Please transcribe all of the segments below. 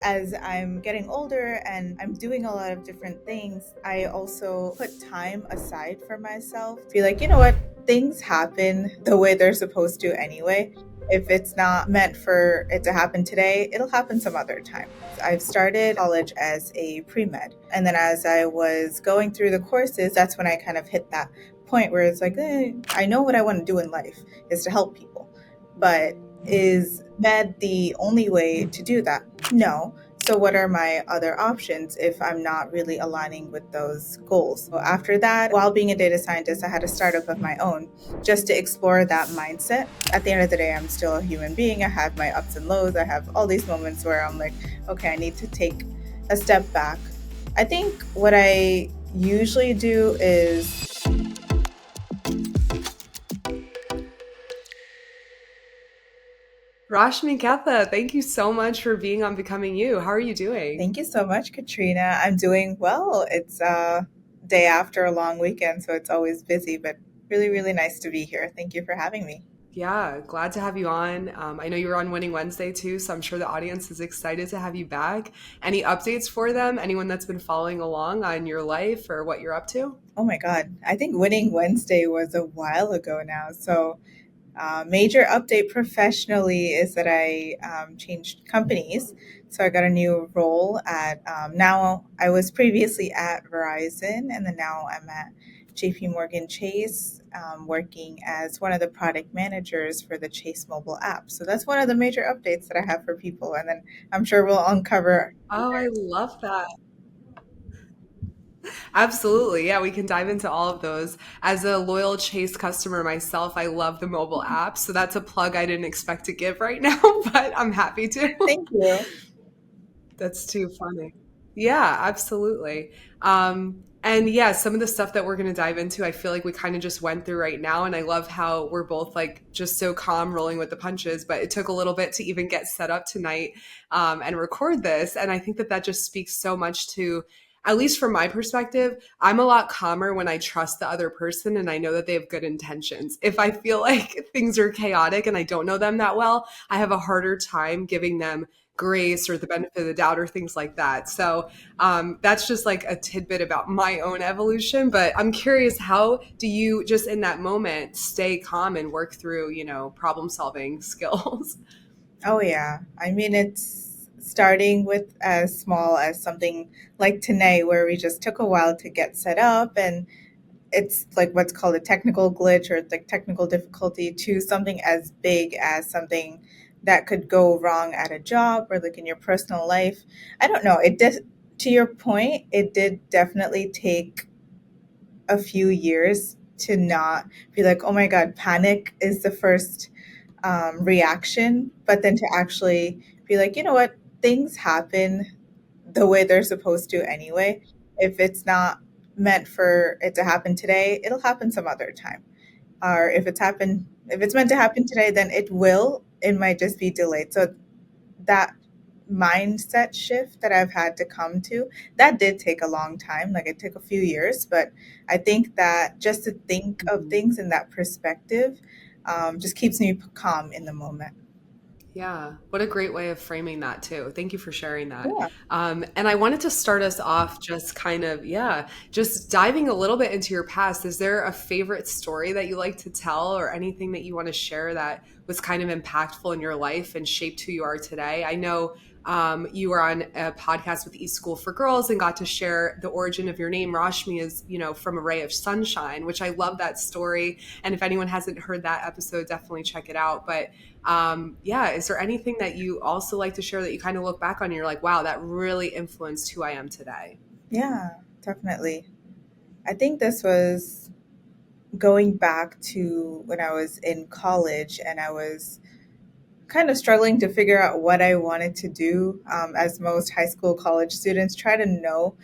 As I'm getting older and I'm doing a lot of different things, I also put time aside for myself. Be like, you know what? Things happen the way they're supposed to anyway. If it's not meant for it to happen today, it'll happen some other time. I've started college as a pre-med. And then as I was going through the courses, that's when I kind of hit that point where it's like, I know what I want to do in life is to help people. But is med the only way to do that? No. So, what are my other options if I'm not really aligning with those goals? So after that, while being a data scientist, I had a startup of my own just to explore that mindset. At the end of the day, I'm still a human being. I have my ups and lows. I have all these moments where I'm like, okay, I need to take a step back. I think what I usually do is Rashmi Ketha, thank you so much for being on Becoming You. How are you doing? thank you so much, Katrina. I'm doing well. It's day after a long weekend, so it's always busy, but really, really nice to be here. Thank you for having me. Yeah, glad to have you on. I know you were on Winning Wednesday too, so I'm sure the audience is excited to have you back. Any updates for them? Anyone that's been following along on your life or what you're up to? Oh my God. I think Winning Wednesday was a while ago now. So, major update professionally is that I changed companies. So, I got a new role at now, I was previously at Verizon, and then now I'm at JP Morgan Chase, working as one of the product managers for the Chase mobile app. So, that's one of the major updates that I have for people. And then I'm sure we'll uncover. Oh, I love that. Absolutely. Yeah, we can dive into all of those. As a loyal Chase customer myself, I love the mobile app. So that's a plug I didn't expect to give right now, but I'm happy to. Thank you. That's too funny. Yeah, absolutely. And yeah, some of the stuff that we're going to dive into, I feel like we kind of just went through right now. And I love how we're both like just so calm rolling with the punches, but it took a little bit to even get set up tonight and record this. And I think that that just speaks so much to, at least from my perspective, I'm a lot calmer when I trust the other person and I know that they have good intentions. If I feel like things are chaotic and I don't know them that well, I have a harder time giving them grace or the benefit of the doubt or things like that. So that's just like a tidbit about my own evolution. But I'm curious, how do you just in that moment stay calm and work through, problem solving skills? Oh, yeah. I mean, it's starting with as small as something like today, where we just took a while to get set up, and it's like what's called a technical glitch or like technical difficulty, to something as big as something that could go wrong at a job or like in your personal life. I don't know. To your point, it did definitely take a few years to not be like, oh my God, panic is the first reaction, but then to actually be like, you know what, things happen the way they're supposed to anyway. If it's not meant for it to happen today, it'll happen some other time. Or if it's meant to happen today, then it will. It might just be delayed. So that mindset shift that I've had to come to, that did take a long time. Like it took a few years, but I think that just to think of Mhm. things in that perspective just keeps me calm in the moment. Yeah, what a great way of framing that too. Thank you for sharing that. Yeah. And I wanted to start us off just kind of, yeah, just diving a little bit into your past. Is there a favorite story that you like to tell or anything that you want to share that was kind of impactful in your life and shaped who you are today? I know you were on a podcast with East School for Girls and got to share the origin of your name. Rashmi is, from a ray of sunshine, which I love that story. And if anyone hasn't heard that episode, definitely check it out. But yeah, is there anything that you also like to share that you kind of look back on and you're like, wow, that really influenced who I am today? Yeah, definitely. I think this was going back to when I was in college and I was kind of struggling to figure out what I wanted to do, as most high school, college students try to know,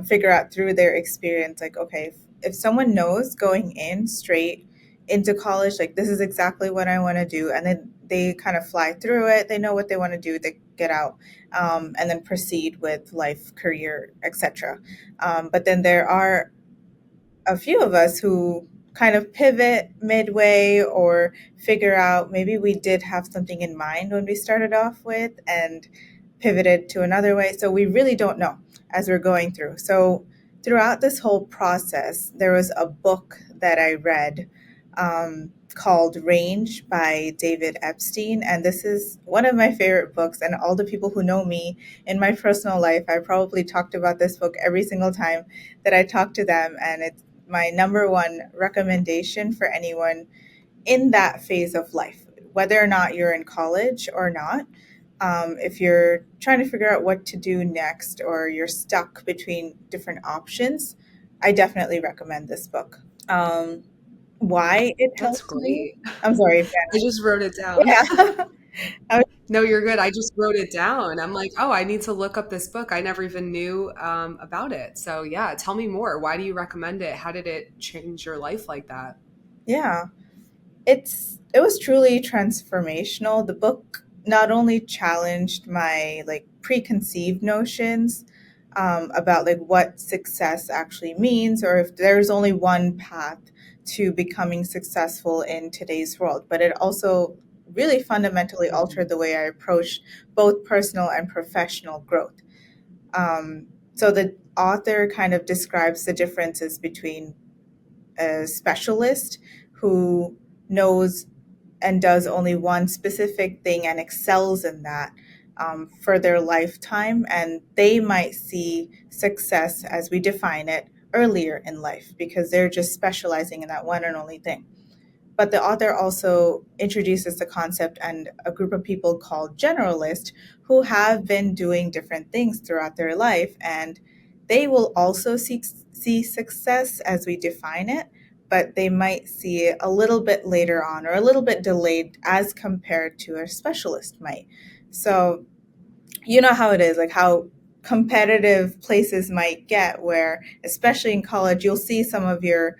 figure out through their experience, like, okay, if someone knows going in straight into college, like, this is exactly what I want to do, and then they kind of fly through it, they know what they want to do, they get out, and then proceed with life, career, etc. But then there are a few of us who kind of pivot midway or figure out maybe we did have something in mind when we started off with and pivoted to another way. So we really don't know as we're going through. So throughout this whole process, there was a book that I read called Range by David Epstein. And this is one of my favorite books. And all the people who know me in my personal life, I probably talked about this book every single time that I talk to them. And it's my number one recommendation for anyone in that phase of life, whether or not you're in college or not. If you're trying to figure out what to do next or you're stuck between different options, I definitely recommend this book. Um, why it That's helped me? great. I'm sorry, I Ben. just wrote it down. Yeah. I, No, you're good. I just wrote it down. I'm like, oh, I need to look up this book. I never even knew about it. So, yeah, tell me more. Why do you recommend it? How did it change your life like that? yeah. It was truly transformational. The book not only challenged my like preconceived notions about like what success actually means, or if there's only one path to becoming successful in today's world, but it also really fundamentally altered Mhm. the way I approach both personal and professional growth. So the author kind of describes the differences between a specialist who knows and does only one specific thing and excels in that for their lifetime. And they might see success as we define it earlier in life because they're just specializing in that one and only thing. But the author also introduces the concept and a group of people called generalists who have been doing different things throughout their life. And they will also see success as we define it, but they might see it a little bit later on or a little bit delayed as compared to a specialist might. So you know how it is, like how competitive places might get, where, especially in college, you'll see some of your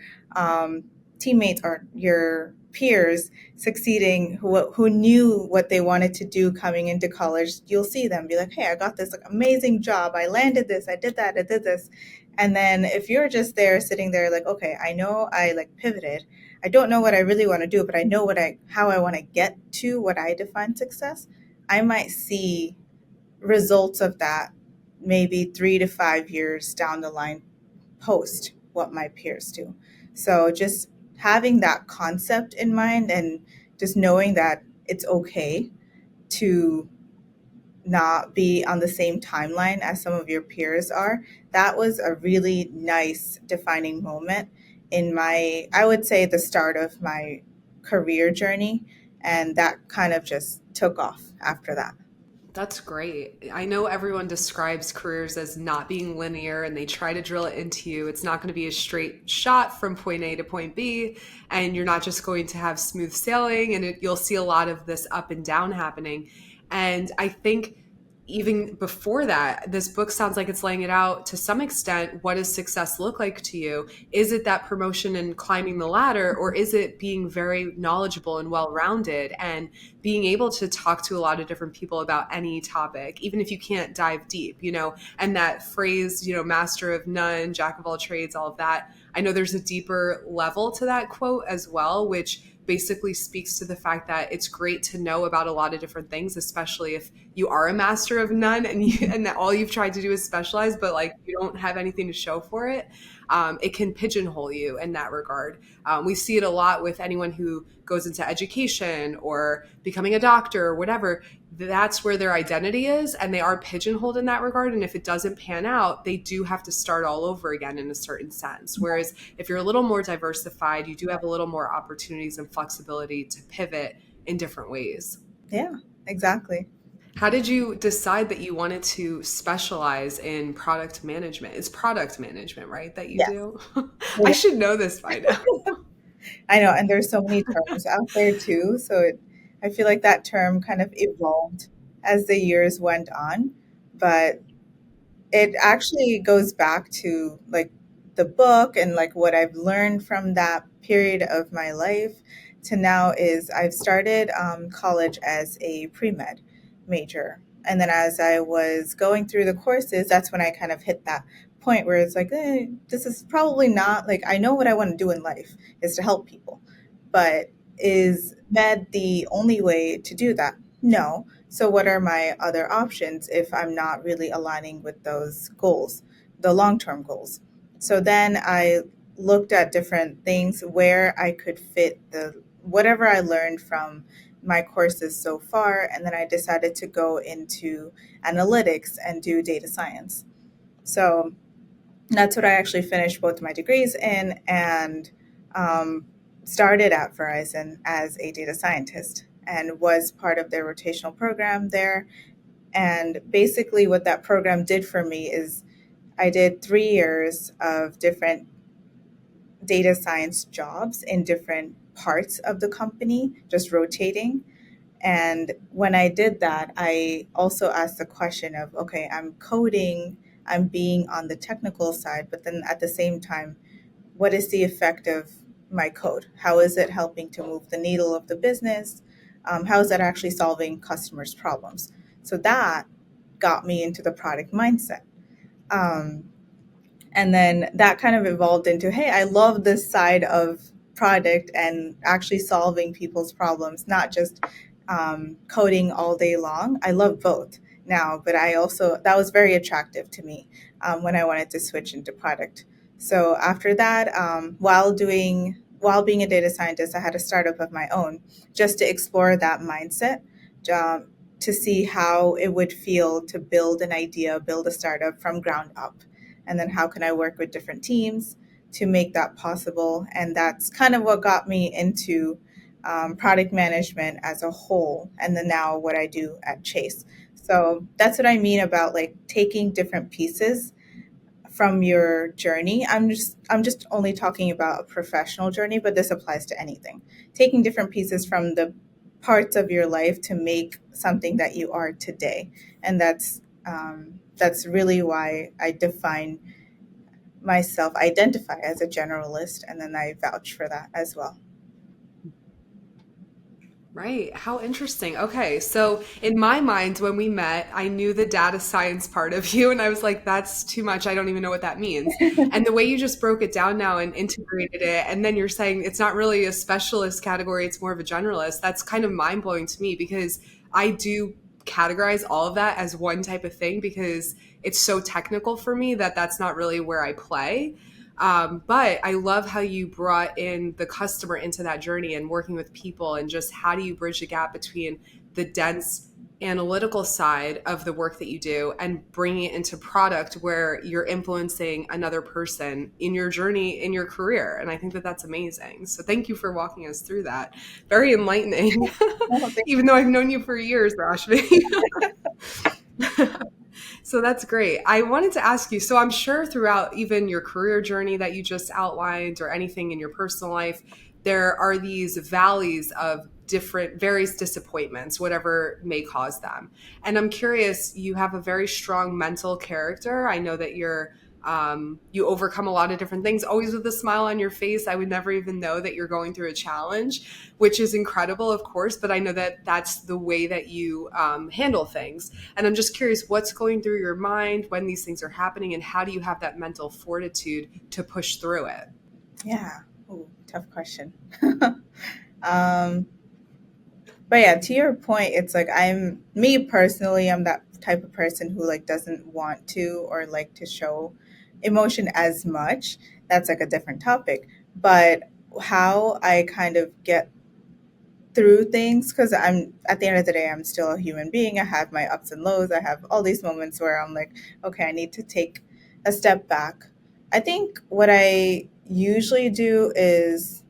teammates or your peers succeeding who knew what they wanted to do coming into college. You'll see them be like, hey, I got this like amazing job. I landed this. I did that. I did this. And then if you're just there sitting there like, okay, I know I like pivoted. I don't know what I really want to do, but I know how I want to get to what I define success. I might see results of that maybe 3 to 5 years down the line post what my peers do. So just having that concept in mind and just knowing that it's okay to not be on the same timeline as some of your peers are, that was a really nice defining moment in my, I would say, the start of my career journey. And that kind of just took off after that. That's great. I know everyone describes careers as not being linear and they try to drill it into you. It's not going to be a straight shot from point A to point B, and you're not just going to have smooth sailing, and you'll see a lot of this up and down happening. And I think even before that, this book sounds like it's laying it out to some extent. What does success look like to you? Is it that promotion and climbing the ladder, or is it being very knowledgeable and well rounded and being able to talk to a lot of different people about any topic, even if you can't dive deep, and that phrase, master of none, jack of all trades, all of that. I know there's a deeper level to that quote as well, which basically speaks to the fact that it's great to know about a lot of different things, especially if you are a master of none and and that all you've tried to do is specialize, but like you don't have anything to show for it. It can pigeonhole you in that regard. We see it a lot with anyone who goes into education or becoming a doctor or whatever. That's where their identity is, and they are pigeonholed in that regard. And if it doesn't pan out, they do have to start all over again in a certain sense. Whereas if you're a little more diversified, you do have a little more opportunities and flexibility to pivot in different ways. Yeah, exactly. How did you decide that you wanted to specialize in product management? It's product management, right, that you Yes. do? I Yeah. should know this by now. I know, and there's so many terms out there too. I feel like that term kind of evolved as the years went on, but it actually goes back to like the book and like what I've learned from that period of my life to now is I've started college as a pre-med major. And then as I was going through the courses, that's when I kind of hit that point where it's like, this is probably not like I know what I want to do in life is to help people. But is med the only way to do that? No. So, what are my other options if I'm not really aligning with those goals, the long term goals? So, then I looked at different things where I could fit the whatever I learned from my courses so far. And then I decided to go into analytics and do data science. So, that's what I actually finished both my degrees in and um, started at Verizon as a data scientist and was part of their rotational program there. And basically, what that program did for me is I did 3 years of different data science jobs in different parts of the company, just rotating. And when I did that, I also asked the question of, okay, I'm coding, I'm being on the technical side, but then at the same time, what is the effect of my code? How is it helping to move the needle of the business? How is that actually solving customers' problems? So that got me into the product mindset. Um, and then that kind of evolved into, hey, I love this side of product and actually solving people's problems, not just coding all day long. I love both now, but I also, that was very attractive to me when I wanted to switch into product. So after that, while being a data scientist, I had a startup of my own just to explore that mindset, um, to see how it would feel to build an idea, build a startup from ground up, and then how can I work with different teams to make that possible. And that's kind of what got me into product management as a whole, and then now what I do at Chase. So that's what I mean about like taking different pieces from your journey. I'm just only talking about a professional journey, but this applies to anything. Taking different pieces from the parts of your life to make something that you are today, and that's really why I define myself, identify as a generalist, and then I vouch for that as well. Right. How interesting. Okay. So, in my mind, when we met, I knew the data science part of you, and I was like, that's too much. I don't even know what that means. And the way you just broke it down now and integrated it, and then you're saying it's not really a specialist category, it's more of a generalist, that's kind of mind blowing to me because I do categorize all of that as one type of thing because it's so technical for me that that's not really where I play. But I love how you brought in the customer into that journey and working with people and just how do you bridge the gap between the dense analytical side of the work that you do and bringing it into product where you're influencing another person in your journey in your career. And I think that that's amazing. So thank you for walking us through that. Very enlightening, Oh, thank even though I've known you for years, Rashmi. So that's great. I wanted to ask you, so I'm sure throughout even your career journey that you just outlined or anything in your personal life, there are these valleys of different various disappointments, whatever may cause them. And I'm curious, you have a very strong mental character. I know that you overcome a lot of different things, always with a smile on your face. I would never even know that you're going through a challenge, which is incredible, of course, but I know that that's the way that you handle things. And I'm just curious what's going through your mind when these things are happening, and how do you have that mental fortitude to push through it? you. Yeah. Ooh, tough question. um, but yeah, to your point, it's like I'm me personally, I'm that type of person who like doesn't want to or like to show emotion as much. That's like a different topic. But how I kind of get through things, because I'm at the end of the day I'm still a human being. I have my ups and lows. I have all these moments where I'm like, okay, I need to take a step back. I think what I usually do is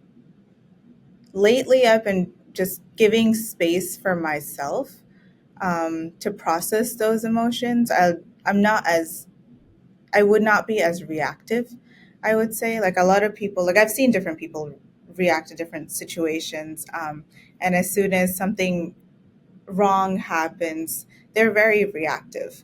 lately I've been just giving space for myself to process those emotions. I'm not as I would not be as reactive. I would say, like a lot of people, like I've seen different people react to different situations, and as soon as something wrong happens, they're very reactive.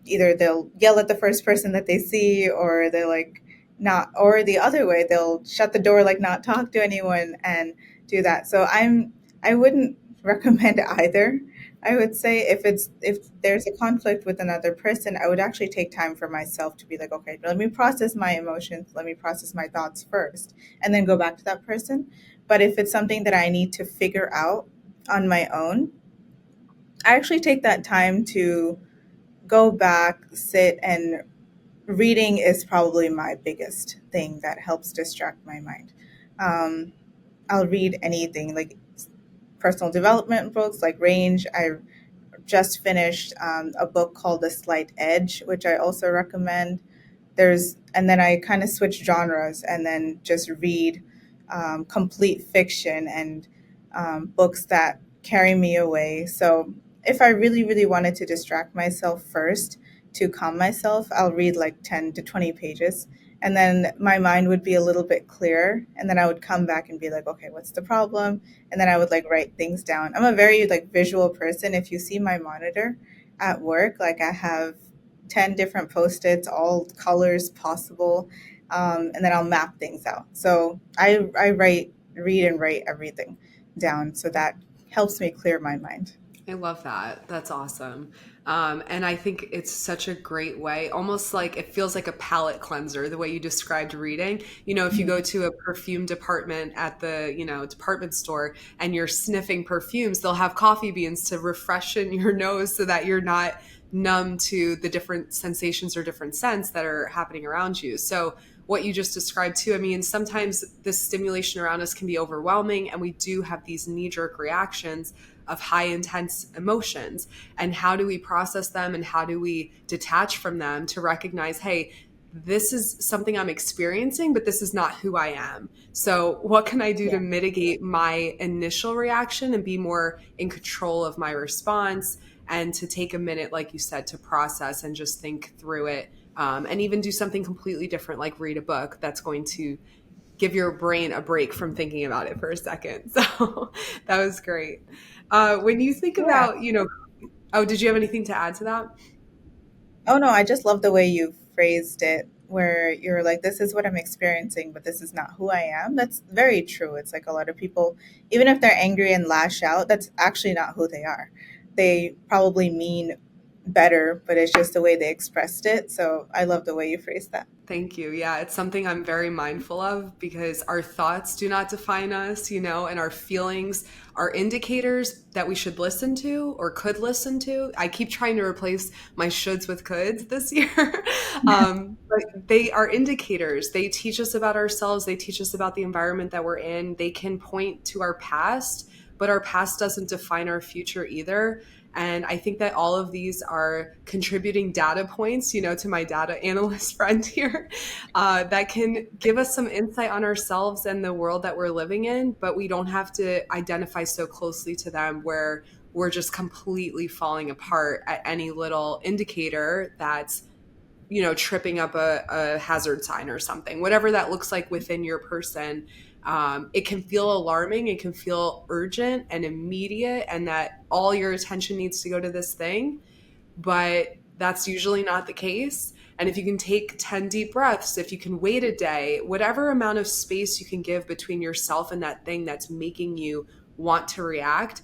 Either they'll yell at the first person that they see, or they're like not, or the other way, they'll shut the door, like not talk to anyone, and do that. So I wouldn't recommend either. I would say if there's a conflict with another person, I would actually take time for myself to be like, okay, let me process my emotions, let me process my thoughts first, and then go back to that person. But if it's something that I need to figure out on my own, I actually take that time to go back, sit, and reading is probably my biggest thing that helps distract my mind. Um, I'll read anything like personal development books like Range. I just finished a book called The Slight Edge, which I also recommend. And then I kind of switch genres and then just read complete fiction and books that carry me away. So if I really, really wanted to distract myself first to calm myself, I'll read like 10 to 20 pages. And then my mind would be a little bit clearer. And then I would come back and be like, okay, what's the problem? And then I would like write things down. I'm a very like visual person. If you see my monitor at work, like I have 10 different post-its, all colors possible. And then I'll map things out. So I read and write everything down. So that helps me clear my mind. I love that. That's awesome. And I think it's such a great way, almost like it feels like a palate cleanser, the way you described reading. You know, if you go Mhm. to a perfume department at the, department store and you're sniffing perfumes, they'll have coffee beans to refreshen your nose so that you're not numb to the different sensations or different scents that are happening around you. So, what you just described too, I mean, sometimes the stimulation around us can be overwhelming and we do have these knee jerk reactions of high intense emotions, and how do we process them and how do we detach from them to recognize, hey, this is something I'm experiencing, but this is not who I am. So what can I do to Yeah. mitigate my initial reaction and be more in control of my response, and to take a minute, like you said, to process and just think through it, and even do something completely different, like read a book that's going to give your brain a break from thinking about it for a second. So that was great. When you think Yeah. about, oh, did you have anything to add to that? Oh no, I just love the way you phrased it, where you're like, this is what I'm experiencing, but this is not who I am. That's very true. It's like a lot of people, even if they're angry and lash out, that's actually not who they are. They probably mean better, but it's just the way they expressed it. So I love the way you phrased that. Thank you. Yeah, it's something I'm very mindful of because our thoughts do not define us, and our feelings are indicators that we should listen to or could listen to. I keep trying to replace my shoulds with coulds this year. But they are indicators. They teach us about ourselves, they teach us about the environment that we're in. They can point to our past, but our past doesn't define our future either. And I think that all of these are contributing data points, to my data analyst friend here, that can give us some insight on ourselves and the world that we're living in, but we don't have to identify so closely to them where we're just completely falling apart at any little indicator that's, tripping up a hazard sign or something, whatever that looks like within your person. It can feel alarming, it can feel urgent and immediate, and that all your attention needs to go to this thing, but that's usually not the case. And if you can take 10 deep breaths, if you can wait a day, whatever amount of space you can give between yourself and that thing that's making you want to react,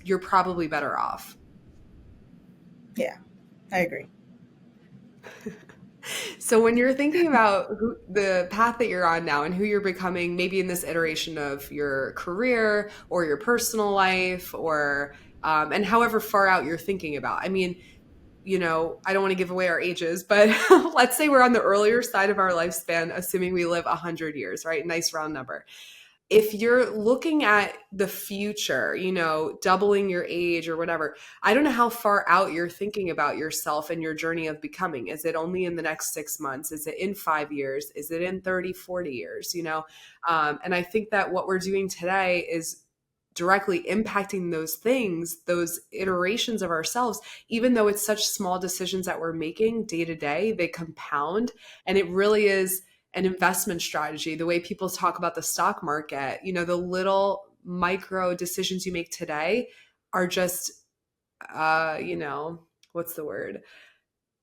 you're probably better off. Yeah, I agree. So when you're thinking about the path that you're on now and who you're becoming, maybe in this iteration of your career or your personal life, or and however far out you're thinking about. I mean, I don't want to give away our ages, but let's say we're on the earlier side of our lifespan, assuming we live 100 years, right? Nice round number. If you're looking at the future, doubling your age or whatever, I don't know how far out you're thinking about yourself and your journey of becoming. Is it only in the next 6 months? Is it in 5 years? Is it in 30, 40 years? And I think that what we're doing today is directly impacting those things, those iterations of ourselves, even though it's such small decisions that we're making day to day, they compound. And it really is an investment strategy, the way people talk about the stock market, the little micro decisions you make today are just, what's the word?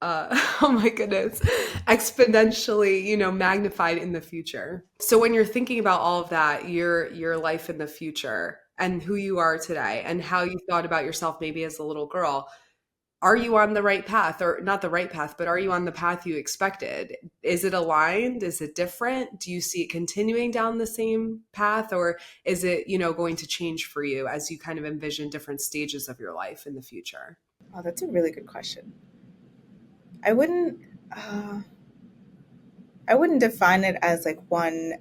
Oh my goodness, exponentially, magnified in the future. So when you're thinking about all of that, your life in the future and who you are today and how you thought about yourself maybe as a little girl, are you on the right path, or not the right path, but are you on the path you expected? Is it aligned? Is it different? Do you see it continuing down the same path, or is it, going to change for you as you kind of envision different stages of your life in the future? Oh, that's a really good question. I wouldn't uh, I wouldn't define it as like one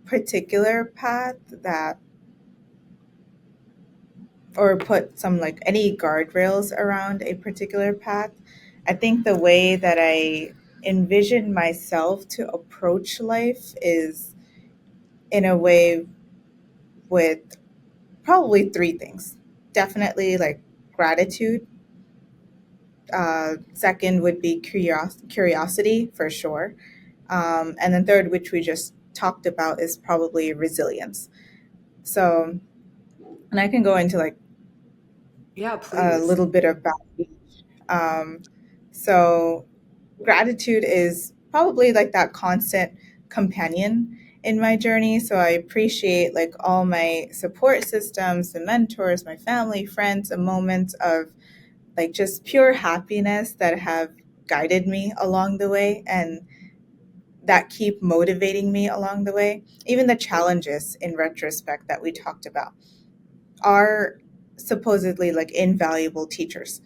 particular path that, or put some like any guardrails around a particular path. I think the way that I envision myself to approach life is in a way with probably three things. Definitely like gratitude. Second would be curiosity for sure. And then third, which we just talked about, is probably resilience. So, and I can go into like Yeah, a please. little bit about each. Um, so, gratitude is probably like that constant companion in my journey. So, I appreciate like all my support systems, the mentors, my family, friends, and moments of like just pure happiness that have guided me along the way and that keep motivating me along the way. Even the challenges in retrospect that we talked about are supposedly like invaluable teachers.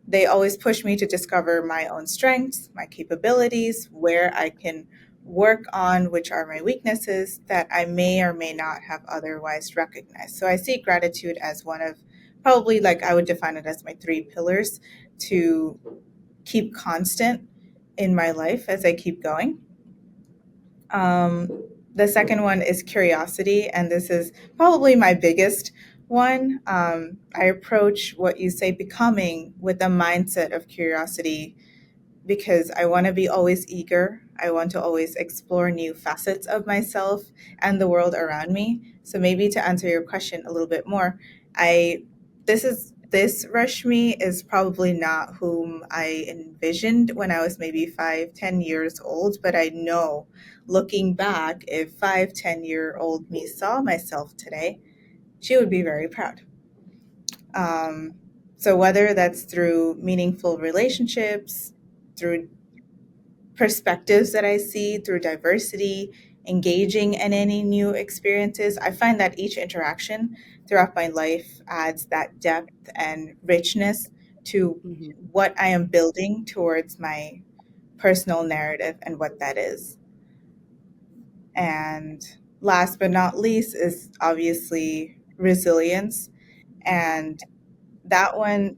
They always push me to discover my own strengths, my capabilities, where I can work on, which are my weaknesses that I may or may not have otherwise recognized. So I see gratitude as one of probably like I would define it as my three pillars to keep constant in my life as I keep going. Um, the second one is curiosity, and this is probably my biggest one. I approach what you say becoming with a mindset of curiosity because I want to be always eager. I want to always explore new facets of myself and the world around me. So maybe to answer your question a little bit more, I this Rashmi is probably not whom I envisioned when I was maybe 5, 10 years old, but I know looking back, if 5, 10 year old me saw myself today, she would be very proud. Um, so whether that's through meaningful relationships, through perspectives that I see, through diversity, engaging in any new experiences, I find that each interaction throughout my life adds that depth and richness to Mhm. what I am building towards my personal narrative and what that is. And last but not least is obviously resilience. And that one,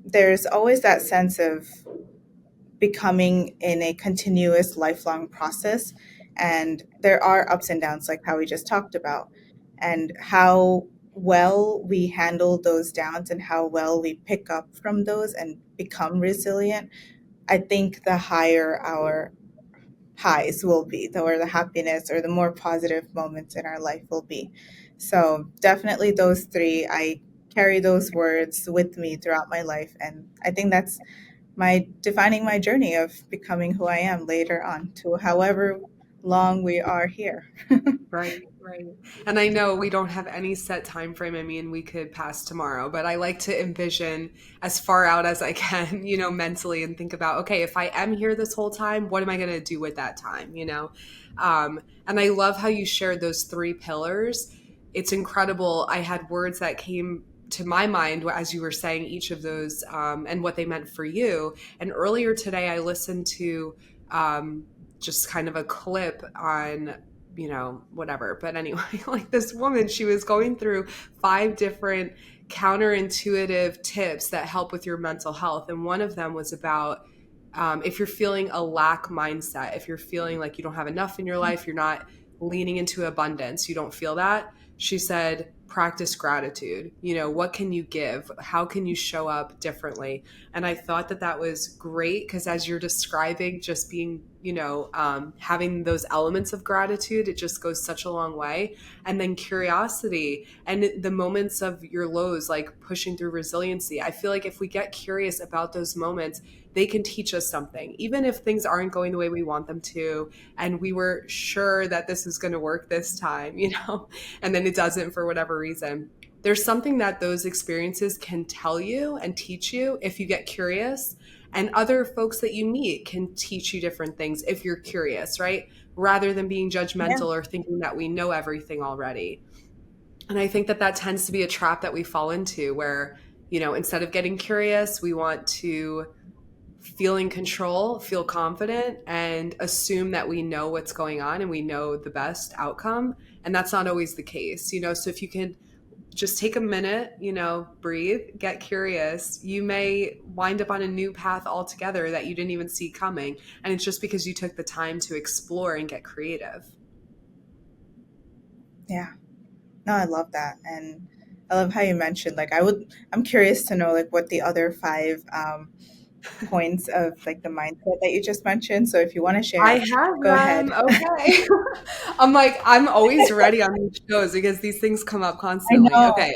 there's always that sense of becoming in a continuous lifelong process. And there are ups and downs, like how we just talked about, and how well we handle those downs and how well we pick up from those and become resilient. I think the higher our highs will be, or the happiness or the more positive moments in our life will be. So, definitely those three, I carry those words with me throughout my life. And I think that's my defining my journey of becoming who I am later on to however long we are here. Right, right. And I know we don't have any set time frame. I mean, we could pass tomorrow, but I like to envision as far out as I can, mentally, and think about, okay, if I am here this whole time, what am I going to do with that time? And I love how you shared those three pillars. It's incredible. I had words that came to my mind as you were saying each of those, and what they meant for you. And earlier today, I listened to just kind of a clip on whatever. But anyway, like this woman, she was going through 5 different counterintuitive tips that help with your mental health. And one of them was about if you're feeling a lack mindset, if you're feeling like you don't have enough in your life, you're not leaning into abundance, you don't feel that. She said, practice gratitude. What can you give? How can you show up differently? And I thought that that was great because as you're describing just being, having those elements of gratitude, it just goes such a long way. And then curiosity and the moments of your lows, like pushing through resiliency. I feel like if we get curious about those moments, they can teach us something, even if things aren't going the way we want them to. And we were sure that this is going to work this time, and then it doesn't for whatever reason. there's something that those experiences can tell you and teach you if you get curious. And other folks that you meet can teach you different things if you're curious, right? Rather than being Yeah. judgmental or thinking that we know everything already. And I think that that tends to be a trap that we fall into where, instead of getting curious, we want to feel in control, feel confident, and assume that we know what's going on and we know the best outcome. And that's not always the case, So if you can just take a minute, breathe, get curious, you may wind up on a new path altogether that you didn't even see coming. And it's just because you took the time to explore and get creative. Yeah. No, I love that. And I love how you mentioned, like, I'm curious to know, like, what the other five points of, like, the mindset that you just mentioned. So if you want to I share, have go them. ahead. Okay. I'm always ready on these shows because these things come up I constantly. know. Okay.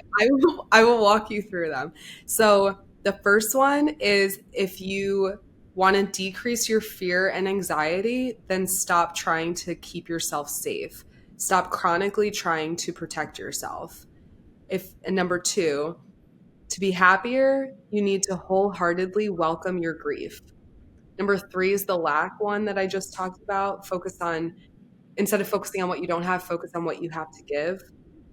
I will walk you through them. So the first one is if you want to decrease your fear and anxiety, then stop trying to keep yourself safe. Stop chronically trying to protect yourself. And number two, to be happier, you need to wholeheartedly welcome your grief. Number three is the lack one that I just talked about. Instead of focusing on what you don't have, focus on what you have to give.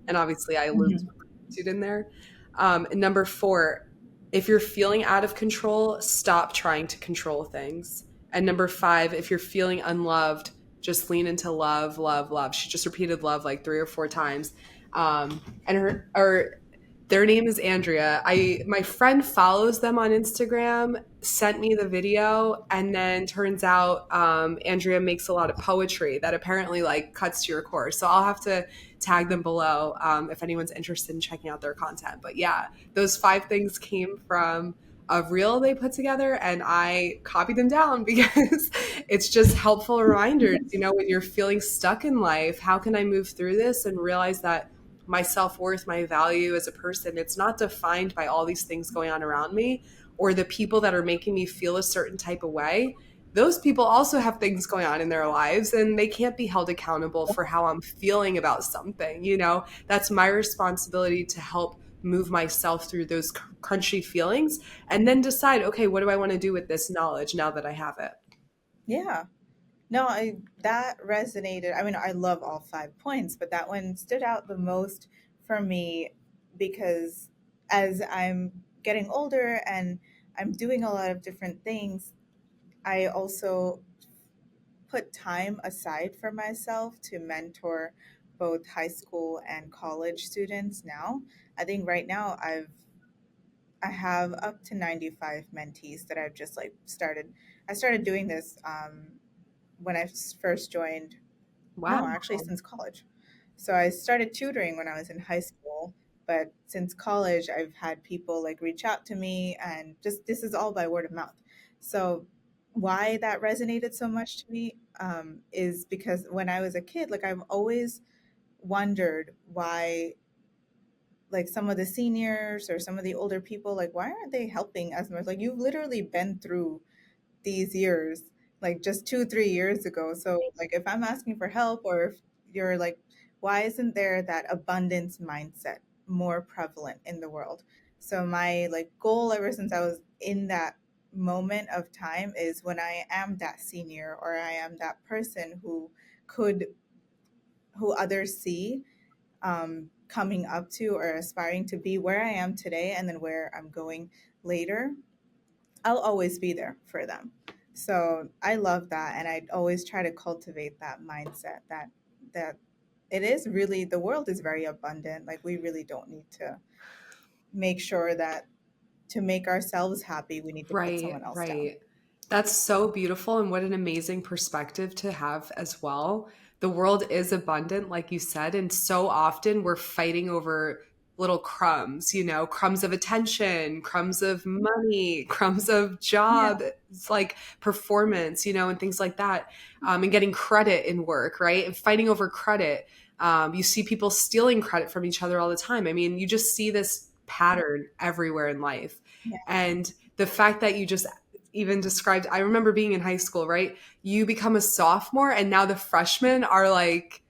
And obviously, I allude to Mhm. gratitude in there. And number four, if you're feeling out of control, stop trying to control things. And number five, if you're feeling unloved, just lean into love, love, love. She just repeated love like 3 or 4 times. And their name is Andrea. My friend follows them on Instagram, sent me the video, and then turns out Andrea makes a lot of poetry that apparently like cuts to your core. So I'll have to tag them below if anyone's interested in checking out their content. But yeah, those 5 things came from a reel they put together, and I copied them down because it's just helpful reminders. When you're feeling stuck in life, how can I move through this and realize that my self-worth, my value as a person, it's not defined by all these things going on around me or the people that are making me feel a certain type of way. Those people also have things going on in their lives and they can't be held accountable for how I'm feeling about something. That's my responsibility to help move myself through those crunchy feelings and then decide, okay, what do I want to do with this knowledge now that I have it? Yeah. No, I that resonated. I mean, I love all 5 points, but that one stood out the most for me because as I'm getting older and I'm doing a lot of different things, I also put time aside for myself to mentor both high school and college students now. I think right now I have up to 95 mentees that I've just like started. I started doing this when I first joined. Wow. No, actually, since college. So I started tutoring when I was in high school, but since college, I've had people like reach out to me, and just this is all by word of mouth. So why that resonated so much to me is because when I was a kid, like I've always wondered why, like some of the seniors or some of the older people, like why aren't they helping as much? Like you've literally been through these years, like just 2 3 years ago. So like if I'm asking for help, or if you're like, why isn't there that abundance mindset more prevalent in the world? So my like goal ever since I was in that moment of time is when I am that senior, or I am that person could who others see coming up to or aspiring to be where I am today and then where I'm going later, I'll always be there for them. So I love that, and I always try to cultivate that mindset that it is really, the world is very abundant. Like we really don't need to make sure that to make ourselves happy, we need to put Right, someone else down. right. That's so beautiful. And what an amazing perspective to have as well. The world is abundant, like you said. And so often we're fighting over little crumbs, crumbs of attention, crumbs of money, crumbs of Yeah, job, it's like performance, and things like that. And getting credit in work, right? And fighting over credit. You see people stealing credit from each other all the time. I mean, you just see this pattern everywhere in life. yeah, And the fact that you just even described, I remember being in high school, right? You become a sophomore and now the freshmen are like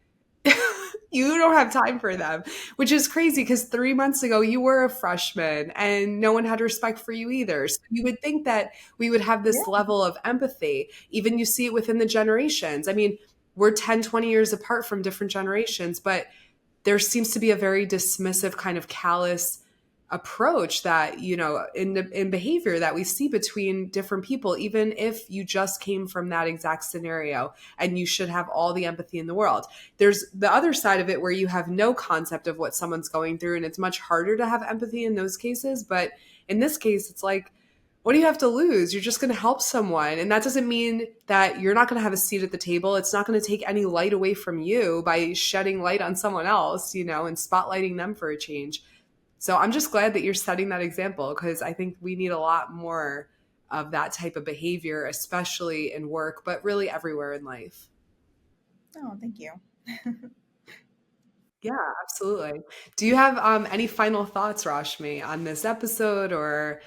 You don't have time for them, which is crazy because 3 months ago you were a freshman and no one had respect for you either. So you would think that we would have Yeah. this level of empathy. Even you see it within the generations. I mean, we're 10, 20 years apart from different generations, but there seems to be a very dismissive kind of callous approach that in behavior that we see between different people, even if you just came from that exact scenario, and you should have all the empathy in the world. There's the other side of it where you have no concept of what someone's going through, and it's much harder to have empathy in those cases. But in this case, it's like, what do you have to lose? You're just going to help someone. And that doesn't mean that you're not going to have a seat at the table. It's not going to take any light away from you by shedding light on someone else, and spotlighting them for a change. So I'm just glad that you're setting that example, because I think we need a lot more of that type of behavior, especially in work, but really everywhere in life. Oh, thank you. Yeah, absolutely. Do you have any final thoughts, Rashmi, on this episode, or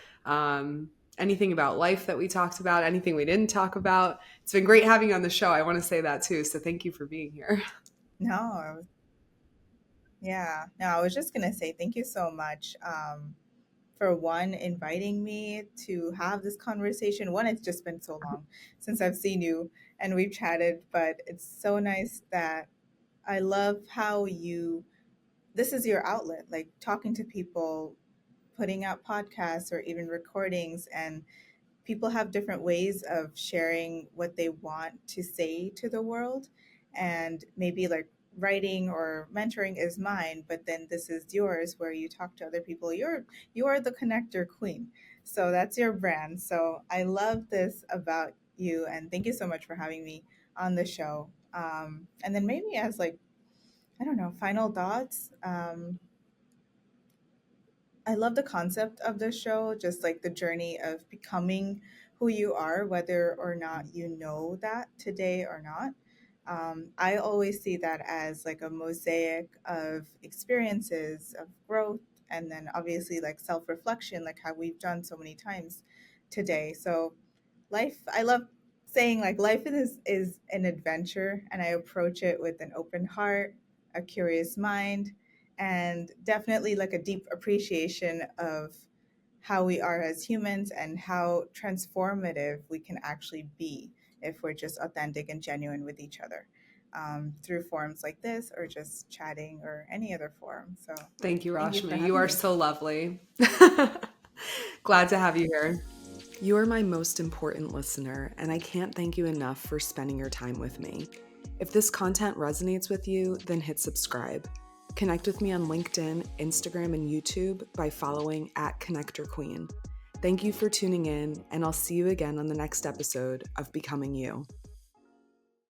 anything about life that we talked about, anything we didn't talk about? It's been great having you on the show. I want to say that too. So thank you for being here. No, yeah, no, I was just gonna say thank you so much, for one, inviting me to have this conversation. One, it's just been so long since I've seen you and we've chatted, but it's so nice that I love how this is your outlet, like talking to people, putting out podcasts or even recordings, and people have different ways of sharing what they want to say to the world. And maybe like writing or mentoring is mine, but then this is yours where you talk to other people. You are the connector queen. So that's your brand. So I love this about you, and thank you so much for having me on the show. And then maybe as like, I don't know, final thoughts. I love the concept of the show, just like the journey of becoming who you are, whether or not you know that today or not. I always see that as like a mosaic of experiences, of growth, and then obviously like self reflection, like how we've done so many times today. So life, I love saying like life is an adventure, and I approach it with an open heart, a curious mind, and definitely like a deep appreciation of how we are as humans and how transformative we can actually be if we're just authentic and genuine with each other, through forums like this or just chatting or any other forum. So Thank you, thank you for Rashmi. You having are me. so lovely. Glad to have you here. You are my most important listener, and I can't thank you enough for spending your time with me. If this content resonates with you, then hit subscribe. Connect with me on LinkedIn, Instagram, and YouTube by following @ConnectorQueen. Thank you for tuning in, and I'll see you again on the next episode of Becoming You.